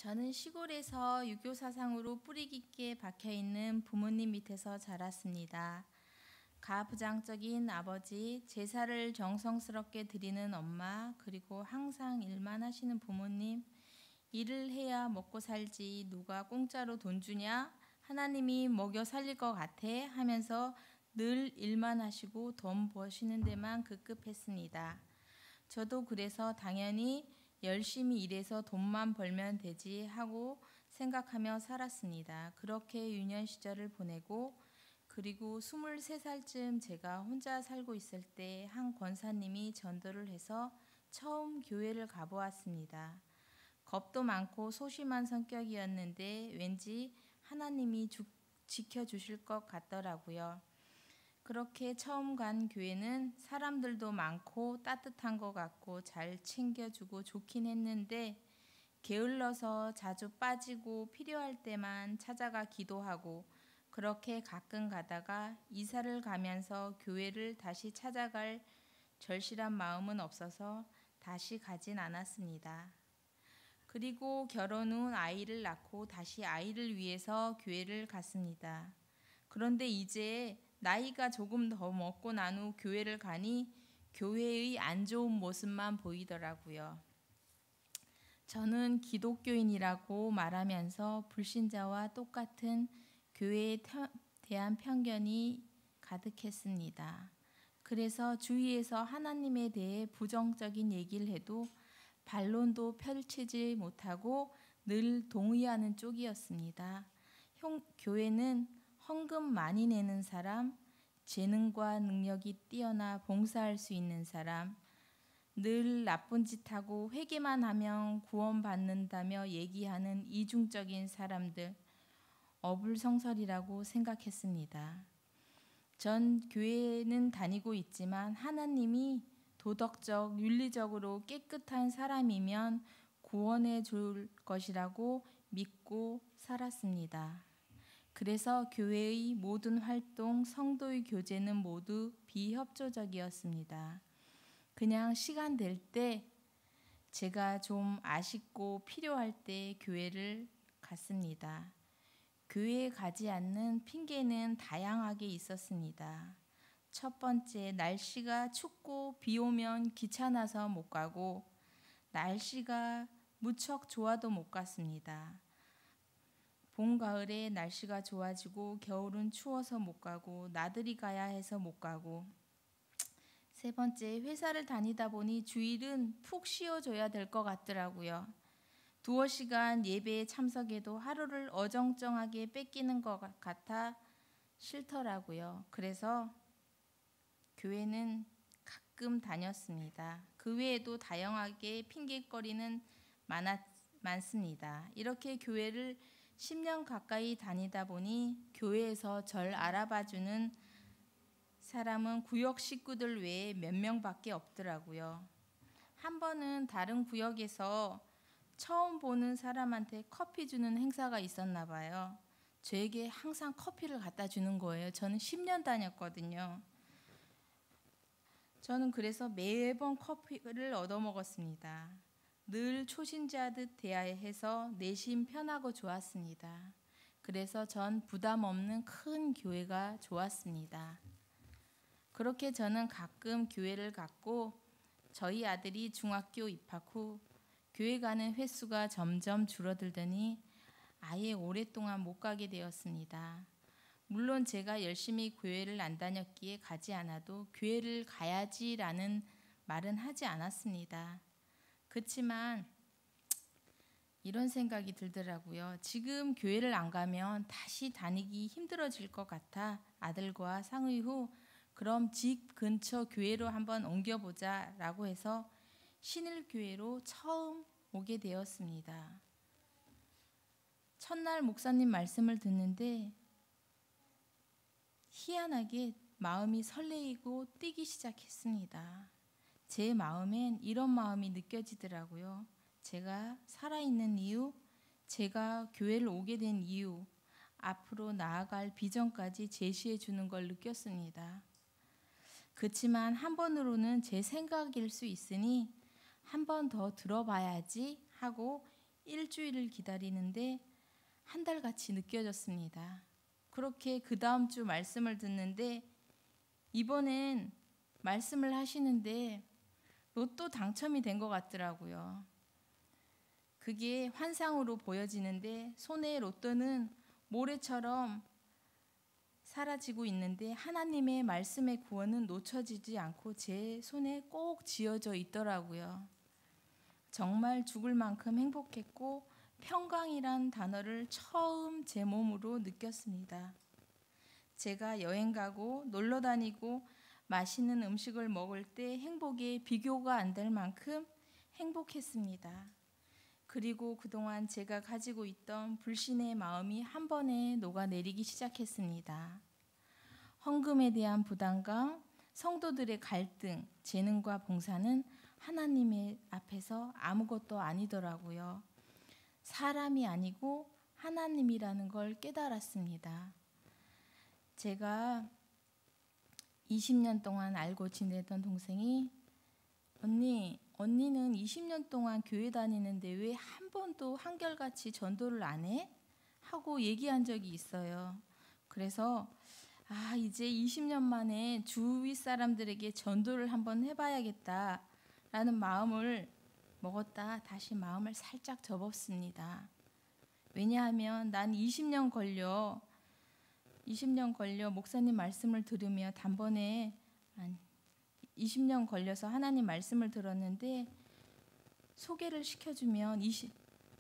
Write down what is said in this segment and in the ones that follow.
저는 시골에서 유교 사상으로 뿌리 깊게 박혀 있는 부모님 밑에서 자랐습니다. 가부장적인 아버지, 제사를 정성스럽게 드리는 엄마, 그리고 항상 일만 하시는 부모님, 일을 해야 먹고 살지 누가 공짜로 돈 주냐? 하나님이 먹여 살릴 것 같아 하면서 늘 일만 하시고 돈 버시는 데만 급급했습니다. 저도 그래서 당연히 열심히 일해서 돈만 벌면 되지 하고 생각하며 살았습니다. 그렇게 유년 시절을 보내고 그리고 23살쯤 제가 혼자 살고 있을 때 한 권사님이 전도를 해서 처음 교회를 가보았습니다. 겁도 많고 소심한 성격이었는데 왠지 하나님이 지켜주실 것 같더라고요. 그렇게 처음 간 교회는 사람들도 많고 따뜻한 것 같고 잘 챙겨주고 좋긴 했는데 게을러서 자주 빠지고 필요할 때만 찾아가 기도하고 그렇게 가끔 가다가 이사를 가면서 교회를 다시 찾아갈 절실한 마음은 없어서 다시 가진 않았습니다. 그리고 결혼 후 아이를 낳고 다시 아이를 위해서 교회를 갔습니다. 그런데 이제 나이가 조금 더 먹고 난 후 교회를 가니 교회의 안 좋은 모습만 보이더라고요. 저는 기독교인이라고 말하면서 불신자와 똑같은 교회에 대한 편견이 가득했습니다. 그래서 주위에서 하나님에 대해 부정적인 얘기를 해도 반론도 펼치지 못하고 늘 동의하는 쪽이었습니다. 교회는 헌금 많이 내는 사람, 재능과 능력이 뛰어나 봉사할 수 있는 사람, 늘 나쁜 짓 하고 회개만 하면 구원받는다며 얘기하는 이중적인 사람들, 어불성설이라고 생각했습니다. 전 교회는 다니고 있지만 하나님이 도덕적, 윤리적으로 깨끗한 사람이면 구원해 줄 것이라고 믿고 살았습니다. 그래서 교회의 모든 활동, 성도의 교제는 모두 비협조적이었습니다. 그냥 시간 될 때 제가 좀 아쉽고 필요할 때 교회를 갔습니다. 교회에 가지 않는 핑계는 다양하게 있었습니다. 첫 번째, 날씨가 춥고 비 오면 귀찮아서 못 가고 날씨가 무척 좋아도 못 갔습니다. 봄, 가을에 날씨가 좋아지고 겨울은 추워서 못 가고 나들이 가야 해서 못 가고 세 번째, 회사를 다니다 보니 주일은 푹 쉬어줘야 될 것 같더라고요. 두어 시간 예배에 참석해도 하루를 어정쩡하게 뺏기는 것 같아 싫더라고요. 그래서 교회는 가끔 다녔습니다. 그 외에도 다양하게 핑계거리는 많습니다. 이렇게 교회를 10년 가까이 다니다 보니 교회에서 절 알아봐주는 사람은 구역 식구들 외에 몇 명밖에 없더라고요. 한 번은 다른 구역에서 처음 보는 사람한테 커피 주는 행사가 있었나 봐요. 저에게 항상 커피를 갖다 주는 거예요. 저는 10년 다녔거든요. 저는 그래서 매번 커피를 얻어먹었습니다. 늘 초신자듯 대해서 내심 편하고 좋았습니다. 그래서 전 부담 없는 큰 교회가 좋았습니다. 그렇게 저는 가끔 교회를 갔고 저희 아들이 중학교 입학 후 교회 가는 횟수가 점점 줄어들더니 아예 오랫동안 못 가게 되었습니다. 물론 제가 열심히 교회를 안 다녔기에 가지 않아도 교회를 가야지라는 말은 하지 않았습니다. 그렇지만 이런 생각이 들더라고요. 지금 교회를 안 가면 다시 다니기 힘들어질 것 같아 아들과 상의 후 그럼 집 근처 교회로 한번 옮겨보자 라고 해서 신일교회로 처음 오게 되었습니다. 첫날 목사님 말씀을 듣는데 희한하게 마음이 설레이고 뛰기 시작했습니다. 제 마음엔 이런 마음이 느껴지더라고요. 제가 살아있는 이유, 제가 교회를 오게 된 이유, 앞으로 나아갈 비전까지 제시해 주는 걸 느꼈습니다. 그렇지만 한번으로는 제 생각일 수 있으니 한 번 더 들어봐야지 하고 일주일을 기다리는데 한 달같이 느껴졌습니다. 그렇게 그 다음 주 말씀을 듣는데 이번엔 말씀을 하시는데 로또 당첨이 된 것 같더라고요. 그게 환상으로 보여지는데 손에 로또는 모래처럼 사라지고 있는데 하나님의 말씀의 구원은 놓쳐지지 않고 제 손에 꼭 쥐어져 있더라고요. 정말 죽을 만큼 행복했고 평강이란 단어를 처음 제 몸으로 느꼈습니다. 제가 여행 가고 놀러 다니고 맛있는 음식을 먹을 때 행복에 비교가 안 될 만큼 행복했습니다. 그리고 그동안 제가 가지고 있던 불신의 마음이 한 번에 녹아내리기 시작했습니다. 헌금에 대한 부담감, 성도들의 갈등, 재능과 봉사는 하나님의 앞에서 아무것도 아니더라고요. 사람이 아니고 하나님이라는 걸 깨달았습니다. 제가 20년 동안 알고 지내던 동생이 언니는 20년 동안 교회 다니는데 왜 한 번도 한결같이 전도를 안 해? 하고 얘기한 적이 있어요. 그래서 이제 20년 만에 주위 사람들에게 전도를 한번 해봐야겠다라는 마음을 먹었다 다시 마음을 살짝 접었습니다. 왜냐하면 난 20년 걸려 목사님 말씀을 들으며 단번에 20년 걸려서 하나님 말씀을 들었는데 소개를 시켜주면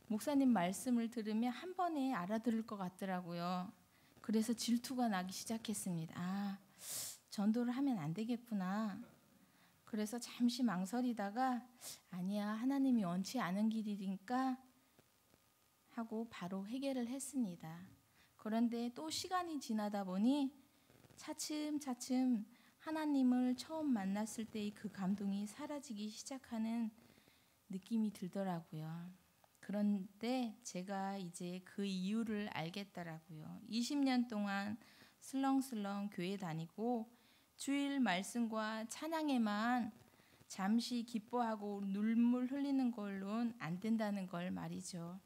목사님 말씀을 들으면 한 번에 알아들을 것 같더라고요. 그래서 질투가 나기 시작했습니다. 전도를 하면 안 되겠구나. 그래서 잠시 망설이다가 아니야, 하나님이 원치 않은 길이니까 하고 바로 해결을 했습니다. 그런데 또 시간이 지나다 보니 차츰차츰 하나님을 처음 만났을 때의 그 감동이 사라지기 시작하는 느낌이 들더라고요. 그런데 제가 이제 그 이유를 알겠더라고요. 20년 동안 슬렁슬렁 교회 다니고 주일 말씀과 찬양에만 잠시 기뻐하고 눈물 흘리는 걸로는 안 된다는 걸 말이죠.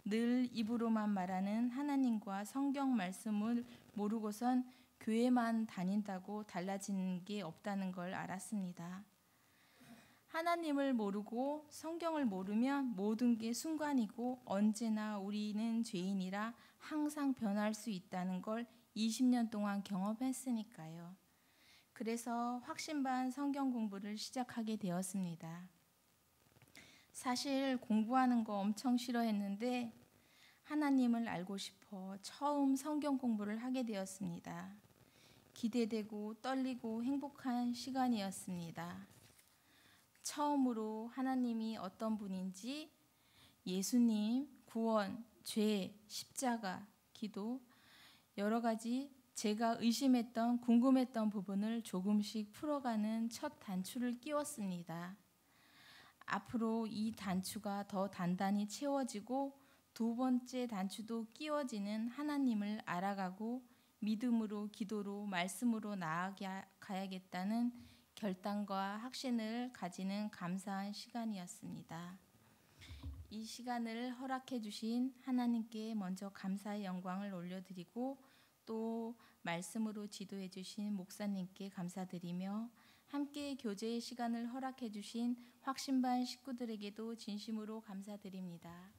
늘 입으로만 말하는 하나님과 성경 말씀을 모르고선 교회만 다닌다고 달라지는 게 없다는 걸 알았습니다. 하나님을 모르고 성경을 모르면 모든 게 순간이고 언제나 우리는 죄인이라 항상 변할 수 있다는 걸 20년 동안 경험했으니까요. 그래서 확신반 성경 공부를 시작하게 되었습니다. 사실 공부하는 거 엄청 싫어했는데 하나님을 알고 싶어 처음 성경 공부를 하게 되었습니다. 기대되고 떨리고 행복한 시간이었습니다. 처음으로 하나님이 어떤 분인지 예수님, 구원, 죄, 십자가, 기도 여러 가지 제가 의심했던 궁금했던 부분을 조금씩 풀어가는 첫 단추를 끼웠습니다. 앞으로 이 단추가 더 단단히 채워지고 두 번째 단추도 끼워지는 하나님을 알아가고 믿음으로 기도로 말씀으로 나아가야겠다는 결단과 확신을 가지는 감사한 시간이었습니다. 이 시간을 허락해 주신 하나님께 먼저 감사의 영광을 올려드리고 또 말씀으로 지도해 주신 목사님께 감사드리며 함께 교제의 시간을 허락해 주신 확신반 식구들에게도 진심으로 감사드립니다.